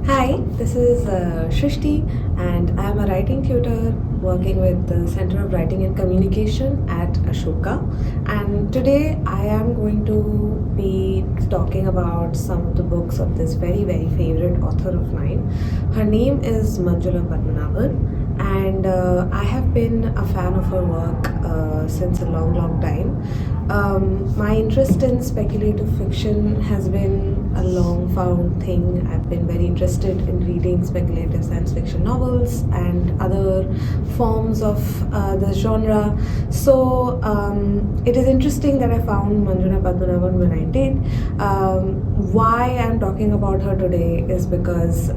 Hi, this is Shrishti, and I am a writing tutor working with the Center of Writing and Communication at Ashoka. And today I am going to be talking about some of the books of this very favorite author of mine. Her name is Manjula Padmanabhan, and I have been a fan of her work since a long time. My interest in speculative fiction has been a long found thing. I've been very interested in reading speculative science fiction novels and other forms of the genre. So it is interesting that I found Manjula Padmanabhan when I did. Why I'm talking about her today is because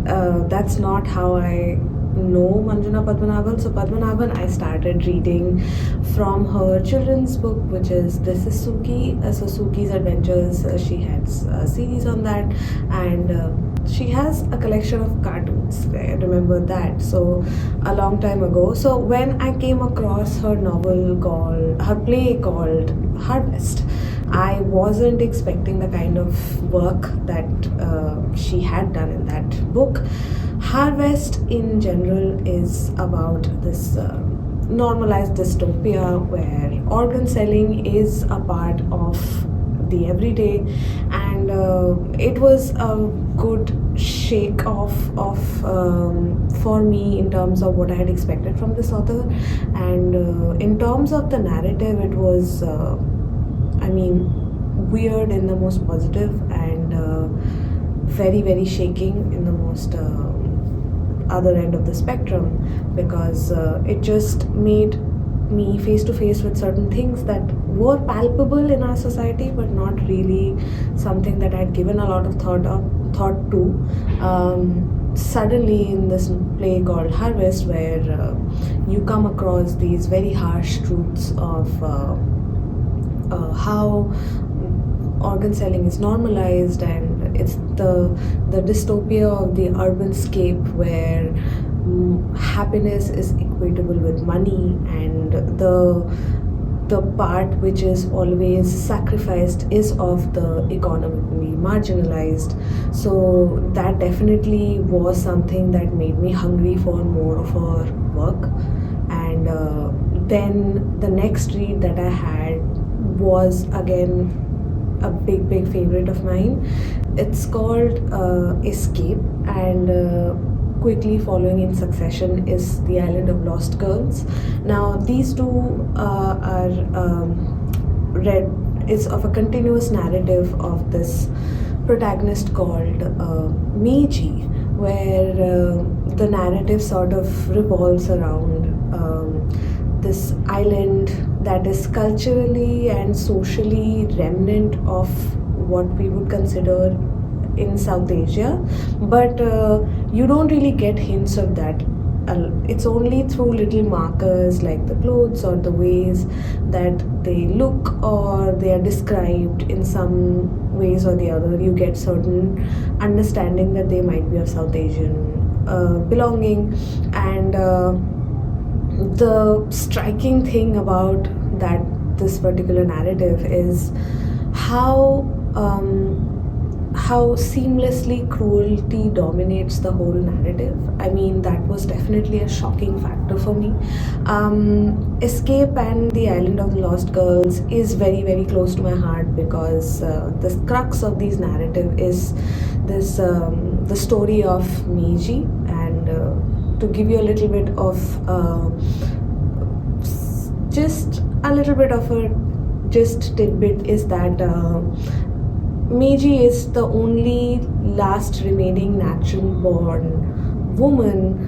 that's not how I know Manjula Padmanabhan. So Padmanabhan I started reading from her children's book, which is This is Suki. So Suki's Adventures. She has a series on that, and she has a collection of cartoons. I remember that. So a long time ago. So when I came across her play called Harvest, I wasn't expecting the kind of work that she had done in that book. Harvest in general is about this normalized dystopia where organ selling is a part of the everyday, and it was a good shake off of for me in terms of what I had expected from this author. And in terms of the narrative, it was weird in the most positive, and very shaking in the most other end of the spectrum, because it just made me face to face with certain things that were palpable in our society but not really something that I had given a lot of thought to. Suddenly in this play called Harvest, where you come across these very harsh truths of how organ selling is normalized, and it's the dystopia of the urban scape where happiness is equatable with money, and the part which is always sacrificed is of the economically marginalized. So that definitely was something that made me hungry for more of her work. And then the next read that I had was again a big favorite of mine. It's called Escape, and quickly following in succession is The Island of Lost Girls. Now these two are read is of a continuous narrative of this protagonist called Meiji, where the narrative sort of revolves around this island that is culturally and socially remnant of what we would consider in South Asia, but you don't really get hints of that. It's only through little markers like the clothes or the ways that they look or they are described in some ways or the other. You get certain understanding that they might be of South Asian belonging. And the striking thing about this particular narrative is how seamlessly cruelty dominates the whole narrative. I mean, that was definitely a shocking factor for me. Escape and The Island of the Lost Girls is very close to my heart, because the crux of these narrative is this the story of Meiji. And to give you a little bit of just a little bit of a just tidbit is that Meiji is the only last remaining natural born woman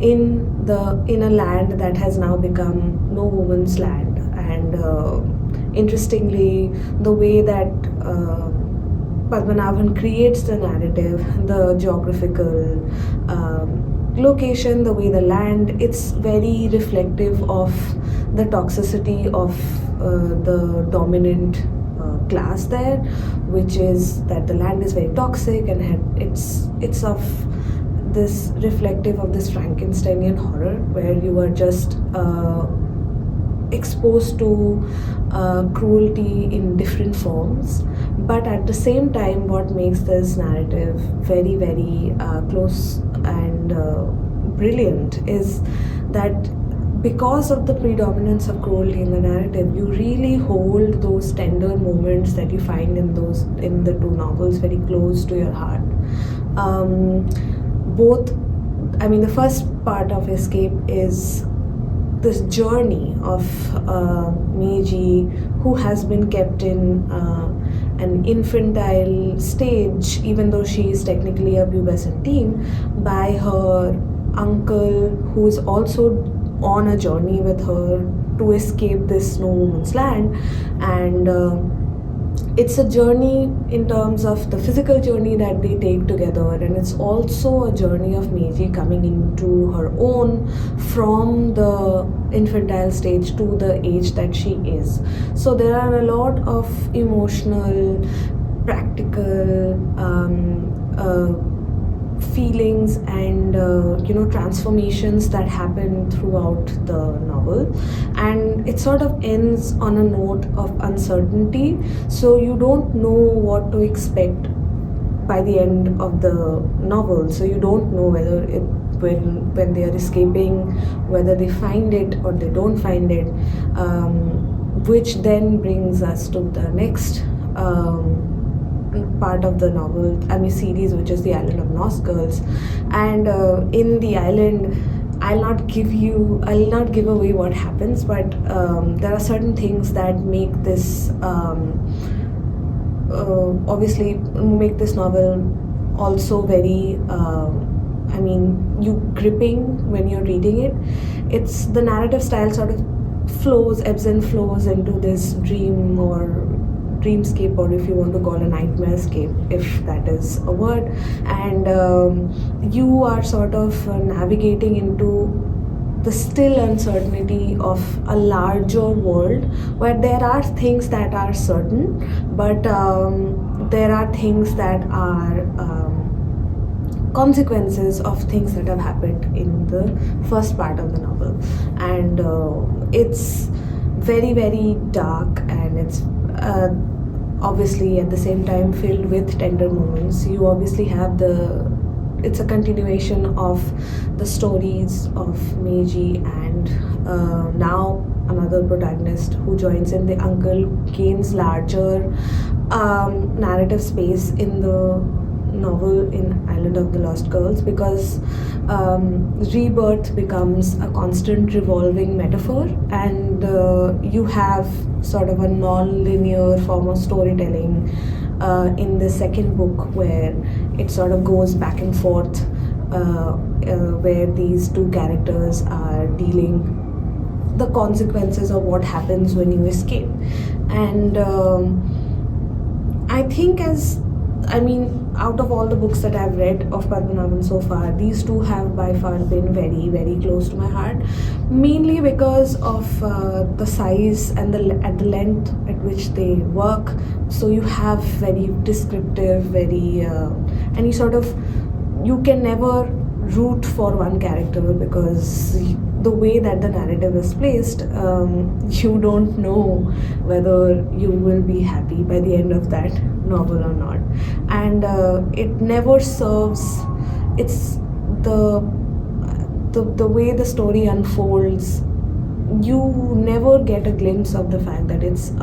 in a land that has now become no woman's land. And interestingly, the way that Padmanabhan creates the narrative, the geographical location, the way the land, it's very reflective of the toxicity of the dominant class there, which is that the land is very toxic, and it's of this reflective of this Frankensteinian horror where you are just exposed to cruelty in different forms, but at the same time, what makes this narrative very, very close and brilliant is that because of the predominance of cruelty in the narrative, you really hold those tender moments that you find in the two novels very close to your heart. Both, I mean, the first part of Escape is this journey of Meiji, who has been kept in an infantile stage, even though she is technically a pubescent teen, by her uncle, who is also on a journey with her to escape this snow woman's land. And it's a journey in terms of the physical journey that they take together, and it's also a journey of Meiji coming into her own from the infantile stage to the age that she is. So there are a lot of emotional, practical feelings and transformations that happen throughout the novel, and it sort of ends on a note of uncertainty, so you don't know what to expect by the end of the novel. So you don't know whether when they are escaping, whether they find it or they don't find it, which then brings us to the next part of the novel, series, which is the Island of Lost Girls. And in the island, I'll not give away what happens, but there are certain things that make this obviously make this novel also very gripping when you're reading it. It's the narrative style sort of ebbs and flows into this dreamscape, or if you want to call a nightmarescape, if that is a word. And you are sort of navigating into the still uncertainty of a larger world, where there are things that are certain, but there are things that are consequences of things that have happened in the first part of the novel. And it's very, very dark, and it's obviously at the same time filled with tender moments. You obviously have it's a continuation of the stories of Meiji, and now another protagonist who joins in. The uncle gains larger narrative space in the novel in Island of the Lost Girls, because rebirth becomes a constant revolving metaphor, and you have sort of a non-linear form of storytelling in the second book, where it sort of goes back and forth, where these two characters are dealing the consequences of what happens when you escape. And I think out of all the books that I've read of Padmanabhan so far, these two have by far been very, very close to my heart, mainly because of the size and the length at which they work. So you have very descriptive, very and you can never root for one character, because the way that the narrative is placed, you don't know whether you will be happy by the end of that novel or not. And it never serves, it's the way the story unfolds, you never get a glimpse of the fact that it's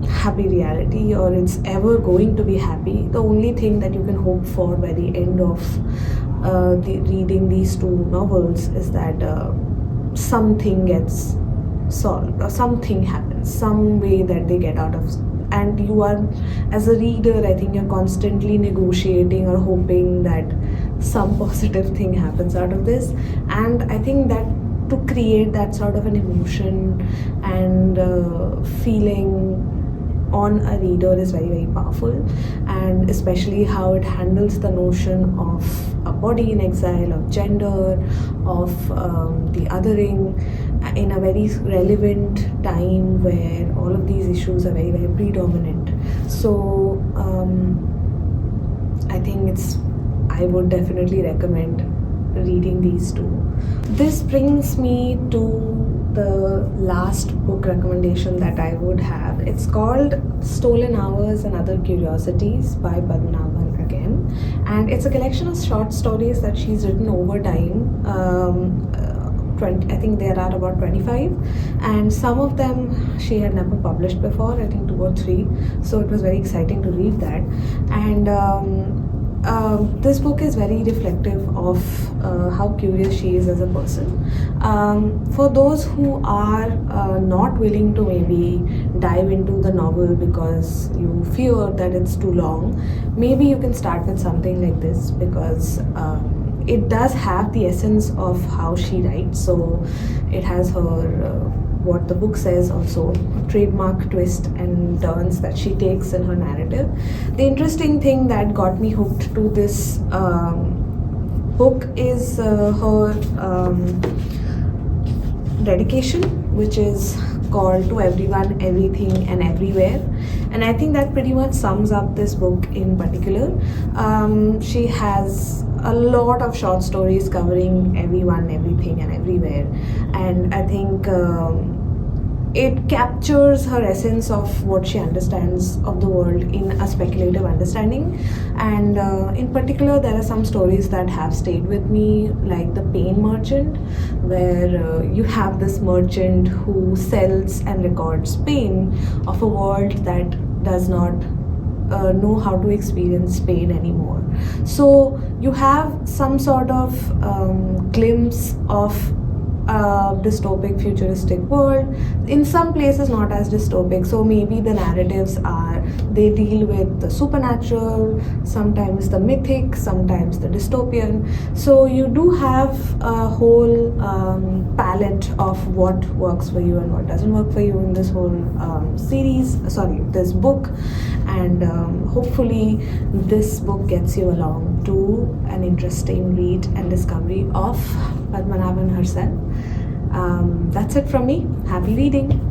happy reality, or it's ever going to be happy. The only thing that you can hope for by the end of reading these two novels is that something gets solved, or something happens, some way that they get out of. And you are, as a reader, I think you're constantly negotiating or hoping that some positive thing happens out of this. And I think that to create that sort of an emotion and feeling on a reader is very, very powerful. And especially how it handles the notion of a body in exile, of gender, of the othering, in a very relevant time where all of these issues are very, very predominant. So I would definitely recommend reading these two. This brings me to the last book recommendation that I would have. It's called Stolen Hours and Other Curiosities by Padmanabhan again. And it's a collection of short stories that she's written over time. 20, I think there are about 25, and some of them she had never published before, I think 2 or 3. So it was very exciting to read that. And this book is very reflective of how curious she is as a person. For those who are not willing to maybe dive into the novel because you fear that it's too long, maybe you can start with something like this, because it does have the essence of how she writes. So it has her what the book says, also trademark twist and turns that she takes in her narrative. The interesting thing that got me hooked to this book is her dedication, which is called To Everyone, Everything and Everywhere. And I think that pretty much sums up this book in particular. She has a lot of short stories covering everyone, everything and everywhere. And I think it captures her essence of what she understands of the world in a speculative understanding. And in particular, there are some stories that have stayed with me, like The Pain Merchant, where you have this merchant who sells and records pain of a world that does not know how to experience pain anymore. So you have some sort of glimpse of dystopic futuristic world, in some places not as dystopic. So maybe the narratives are, they deal with the supernatural, sometimes the mythic, sometimes the dystopian. So you do have a whole palette of what works for you and what doesn't work for you in this whole this book. And hopefully this book gets you along to an interesting read and discovery of Padmanabhan herself. That's it from me. Happy reading.